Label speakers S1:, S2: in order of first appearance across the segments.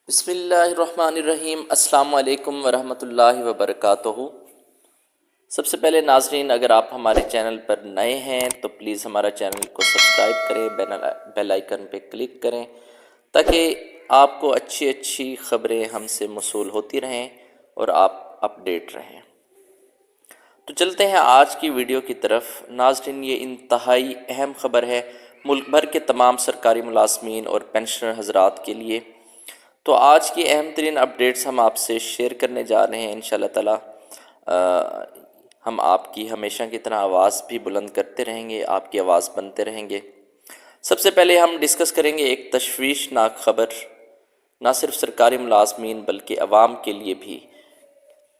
S1: بسم اللہ الرحمن الرحیم۔ السلام علیکم ورحمۃ اللہ وبرکاتہ۔ سب سے پہلے ناظرین، اگر آپ ہمارے چینل پر نئے ہیں تو پلیز ہمارا چینل کو سبسکرائب کریں، بیل آئیکن پہ کلک کریں تاکہ آپ کو اچھی خبریں ہم سے موصول ہوتی رہیں اور آپ اپڈیٹ رہیں۔ تو چلتے ہیں آج کی ویڈیو کی طرف۔ ناظرین، یہ انتہائی اہم خبر ہے ملک بھر کے تمام سرکاری ملازمین اور پینشنر حضرات کے لیے۔ تو آج کی اہم ترین اپڈیٹس ہم آپ سے شیئر کرنے جا رہے ہیں انشاءاللہ تعالی۔ ہم آپ کی ہمیشہ کی طرح آواز بھی بلند کرتے رہیں گے، آپ کی آواز بنتے رہیں گے۔ سب سے پہلے ہم ڈسکس کریں گے ایک تشویشناک خبر، نہ صرف سرکاری ملازمین بلکہ عوام کے لیے بھی۔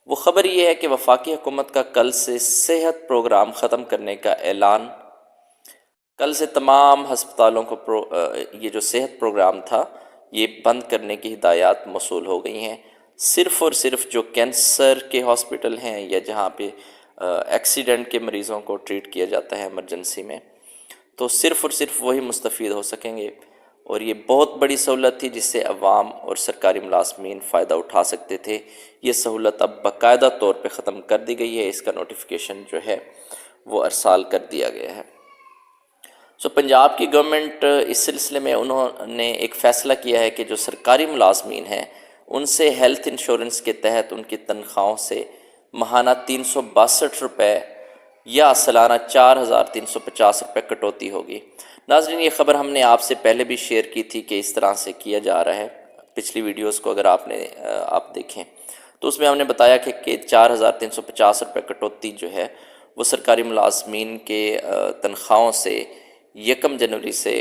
S1: وہ خبر یہ ہے کہ وفاقی حکومت کا کل سے صحت پروگرام ختم کرنے کا اعلان۔ کل سے تمام ہسپتالوں کو یہ جو صحت پروگرام تھا یہ بند کرنے کی ہدایات موصول ہو گئی ہیں۔ صرف اور صرف جو کینسر کے ہاسپٹل ہیں یا جہاں پہ ایکسیڈنٹ کے مریضوں کو ٹریٹ کیا جاتا ہے ایمرجنسی میں، تو صرف اور صرف وہی مستفید ہو سکیں گے، اور یہ بہت بڑی سہولت تھی جس سے عوام اور سرکاری ملازمین فائدہ اٹھا سکتے تھے۔ یہ سہولت اب باقاعدہ طور پہ ختم کر دی گئی ہے، اس کا نوٹیفیکیشن جو ہے وہ ارسال کر دیا گیا ہے۔ پنجاب کی گورنمنٹ اس سلسلے میں انہوں نے ایک فیصلہ کیا ہے کہ جو سرکاری ملازمین ہیں ان سے ہیلتھ انشورنس کے تحت ان کی تنخواہوں سے ماہانہ 362 روپے یا سالانہ 4350 روپے کٹوتی ہوگی۔ ناظرین، یہ خبر ہم نے آپ سے پہلے بھی شیئر کی تھی کہ اس طرح سے کیا جا رہا ہے۔ پچھلی ویڈیوز کو اگر آپ دیکھیں تو اس میں ہم نے بتایا کہ 4350 روپے کٹوتی جو ہے وہ سرکاری ملازمین کے تنخواہوں سے 1 جنوری سے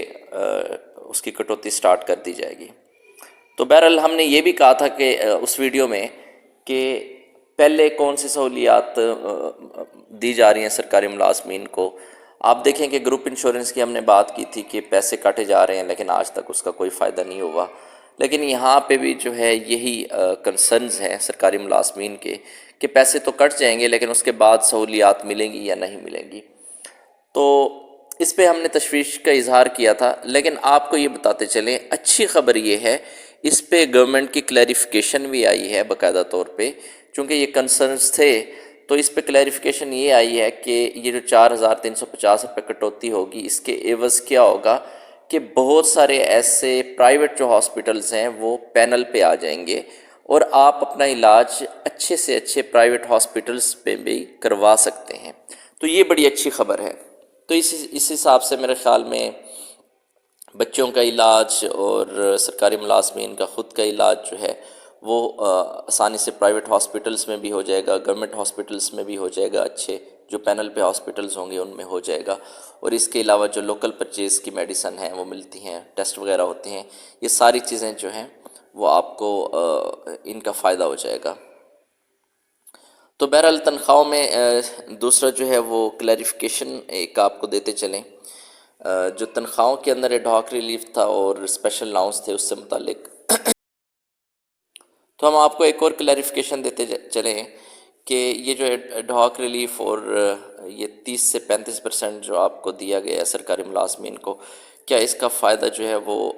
S1: اس کی کٹوتی سٹارٹ کر دی جائے گی۔ تو بہرحال ہم نے یہ بھی کہا تھا کہ اس ویڈیو میں کہ پہلے کون سی سہولیات دی جا رہی ہیں سرکاری ملازمین کو۔ آپ دیکھیں کہ گروپ انشورنس کی ہم نے بات کی تھی کہ پیسے کاٹے جا رہے ہیں لیکن آج تک اس کا کوئی فائدہ نہیں ہوا، لیکن یہاں پہ بھی جو ہے یہی کنسرنز ہیں سرکاری ملازمین کے کہ پیسے تو کٹ جائیں گے لیکن اس کے بعد سہولیات ملیں گی یا نہیں ملیں گی۔ تو اس پہ ہم نے تشویش کا اظہار کیا تھا، لیکن آپ کو یہ بتاتے چلیں اچھی خبر یہ ہے اس پہ گورنمنٹ کی کلیریفیکیشن بھی آئی ہے باقاعدہ طور پہ، چونکہ یہ کنسرنز تھے تو اس پہ کلیریفیکیشن یہ آئی ہے کہ یہ جو 4350 روپے کٹوتی ہوگی اس کے عوض کیا ہوگا کہ بہت سارے ایسے پرائیویٹ جو ہاسپٹلز ہیں وہ پینل پہ آ جائیں گے اور آپ اپنا علاج اچھے سے اچھے پرائیویٹ ہاسپٹلز پہ بھی کروا سکتے ہیں۔ تو یہ بڑی اچھی خبر ہے۔ تو اس حساب سے میرے خیال میں بچوں کا علاج اور سرکاری ملازمین کا خود کا علاج جو ہے وہ آسانی سے پرائیویٹ ہاسپٹلز میں بھی ہو جائے گا، گورنمنٹ ہاسپٹلز میں بھی ہو جائے گا، اچھے جو پینل پہ ہاسپٹلز ہوں گے ان میں ہو جائے گا۔ اور اس کے علاوہ جو لوکل پرچیز کی میڈیسن ہیں وہ ملتی ہیں، ٹیسٹ وغیرہ ہوتے ہیں، یہ ساری چیزیں جو ہیں وہ آپ کو ان کا فائدہ ہو جائے گا۔ تو بہرحال تنخواہوں میں دوسرا جو ہے وہ کلیریفیکیشن ایک آپ کو دیتے چلیں، جو تنخواہوں کے اندر ایڈ ہاک ریلیف تھا اور اسپیشل الاؤنس تھے اس سے متعلق، تو ہم آپ کو ایک اور کلیریفیکیشن دیتے چلیں کہ یہ جو ایڈ ہاک ریلیف اور یہ 30 سے 35% جو آپ کو دیا گیا ہے سرکاری ملازمین کو، کیا اس کا فائدہ جو ہے وہ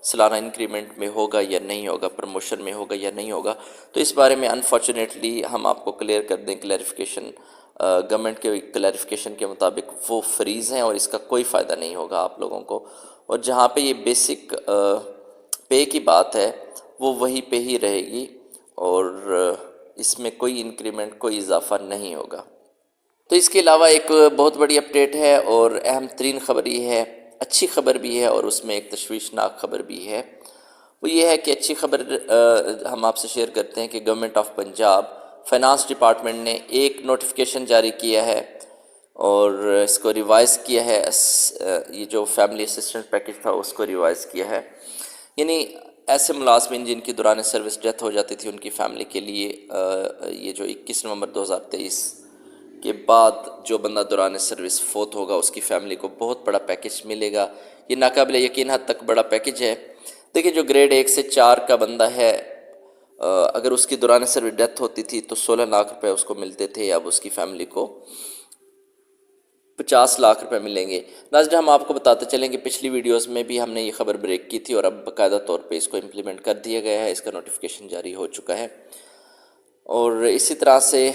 S1: سالانہ انکریمنٹ میں ہوگا یا نہیں ہوگا، پروموشن میں ہوگا یا نہیں ہوگا؟ تو اس بارے میں انفارچونیٹلی ہم آپ کو کلیئر کر دیں، کلیریفیکیشن گورنمنٹ کے کلیریفیکیشن کے مطابق وہ فریز ہیں اور اس کا کوئی فائدہ نہیں ہوگا آپ لوگوں کو۔ اور جہاں پہ یہ بیسک پے کی بات ہے وہ وہیں پہ ہی رہے گی اور اس میں کوئی انکریمنٹ، کوئی اضافہ نہیں ہوگا۔ تو اس کے علاوہ ایک بہت بڑی اپڈیٹ ہے اور اہم ترین خبر یہ ہے، اچھی خبر بھی ہے اور اس میں ایک تشویشناک خبر بھی ہے۔ وہ یہ ہے کہ اچھی خبر ہم آپ سے شیئر کرتے ہیں کہ government of Punjab finance department نے ایک نوٹیفیکیشن جاری کیا ہے اور اس کو ریوائز کیا ہے، یہ جو فیملی اسسٹنٹ پیکج تھا اس کو ریوائز کیا ہے، یعنی ایسے ملازمین جن کی دوران سروس ڈیتھ ہو جاتی تھی ان کی فیملی کے لیے یہ جو 21 نومبر 2023 کے بعد جو بندہ دوران سروس فوت ہوگا اس کی فیملی کو بہت بڑا پیکج ملے گا۔ یہ ناقابل یقین حد تک بڑا پیکج ہے۔ دیکھیں، جو گریڈ 1 سے 4 کا بندہ ہے اگر اس کی دوران سروس ڈیتھ ہوتی تھی تو 16 لاکھ روپے اس کو ملتے تھے، اب اس کی فیملی کو 50 لاکھ روپے ملیں گے۔ ناظرین، ہم آپ کو بتاتے چلیں کہ پچھلی ویڈیوز میں بھی ہم نے یہ خبر بریک کی تھی اور اب باقاعدہ طور پہ اس کو امپلیمنٹ کر دیا گیا ہے، اس کا نوٹیفیکیشن جاری ہو چکا ہے۔ اور اسی طرح سے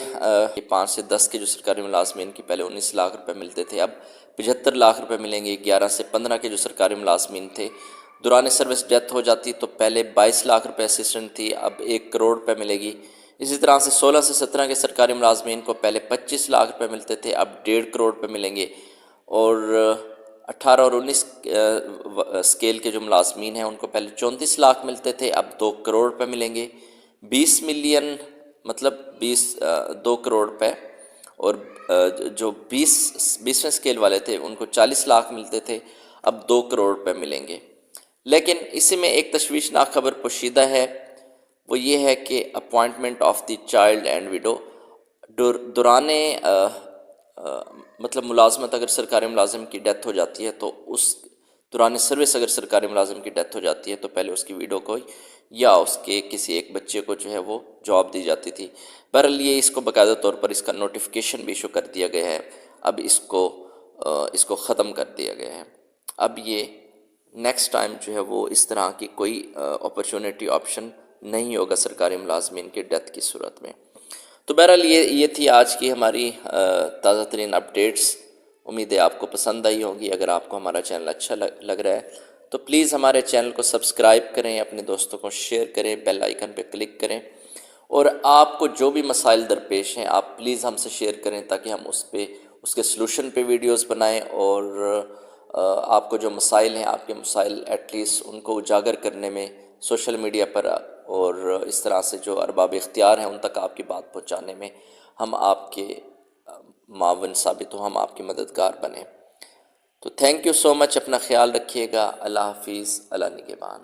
S1: 5 سے 10 کے جو سرکاری ملازمین کی پہلے 19 لاکھ روپے ملتے تھے، اب 75 لاکھ روپے ملیں گے۔ 11 سے 15 کے جو سرکاری ملازمین تھے، دوران سروس ڈیتھ ہو جاتی تو پہلے 22 لاکھ روپے اسسٹنٹ تھی، اب 1 کروڑ روپے ملے گی۔ اسی طرح سے 16 سے 17 کے سرکاری ملازمین کو پہلے 25 لاکھ روپے ملتے تھے، اب 1.5 کروڑ روپے ملیں گے۔ اور 18 اور 19 اسکیل کے جو ملازمین ہیں ان کو پہلے 34 لاکھ ملتے تھے، اب 2 کروڑ روپے ملیں گے۔ 20 ملین مطلب 2 کروڑ روپے، اور جو 20ویں اسکیل والے تھے ان کو 40 لاکھ ملتے تھے، اب 2 کروڑ روپے ملیں گے۔ لیکن اسی میں ایک تشویشناک خبر پوشیدہ ہے، وہ یہ ہے کہ appointment of the child and widow دوران مطلب ملازمت، اگر سرکاری ملازم کی ڈیتھ ہو جاتی ہے تو اس دوران سروس اگر سرکاری ملازم کی ڈیتھ ہو جاتی ہے تو پہلے اس کی ویڈو کو یا اس کے کسی ایک بچے کو جو ہے وہ جاب دی جاتی تھی۔ بہرحال یہ اس کو باقاعدہ طور پر اس کا نوٹیفیکیشن بھی ایشو کر دیا گیا ہے، اب اس کو ختم کر دیا گیا ہے۔ اب یہ نیکسٹ ٹائم جو ہے وہ اس طرح کی کوئی اپرچونٹی آپشن نہیں ہوگا سرکاری ملازمین کے ڈیتھ کی صورت میں۔ تو بہرحال یہ تھی آج کی ہماری تازہ ترین اپڈیٹس۔ امید ہے آپ کو پسند آئی ہوگی۔ اگر آپ کو ہمارا چینل اچھا لگ رہا ہے تو پلیز ہمارے چینل کو سبسکرائب کریں، اپنے دوستوں کو شیئر کریں، بیل آئیکن پہ کلک کریں، اور آپ کو جو بھی مسائل درپیش ہیں آپ پلیز ہم سے شیئر کریں تاکہ ہم اس کے سلوشن پہ ویڈیوز بنائیں، اور آپ کو جو مسائل ہیں آپ کے مسائل ایٹ لیسٹ ان کو اجاگر کرنے میں سوشل میڈیا پر اور اس طرح سے جو ارباب اختیار ہیں ان تک آپ کی بات پہنچانے میں ہم آپ کے معاون ثابت ہوں، ہم آپ کی مددگار بنیں۔ تو تھینک یو سو مچ، اپنا خیال رکھیے گا۔ اللہ حافظ، اللہ نگہبان۔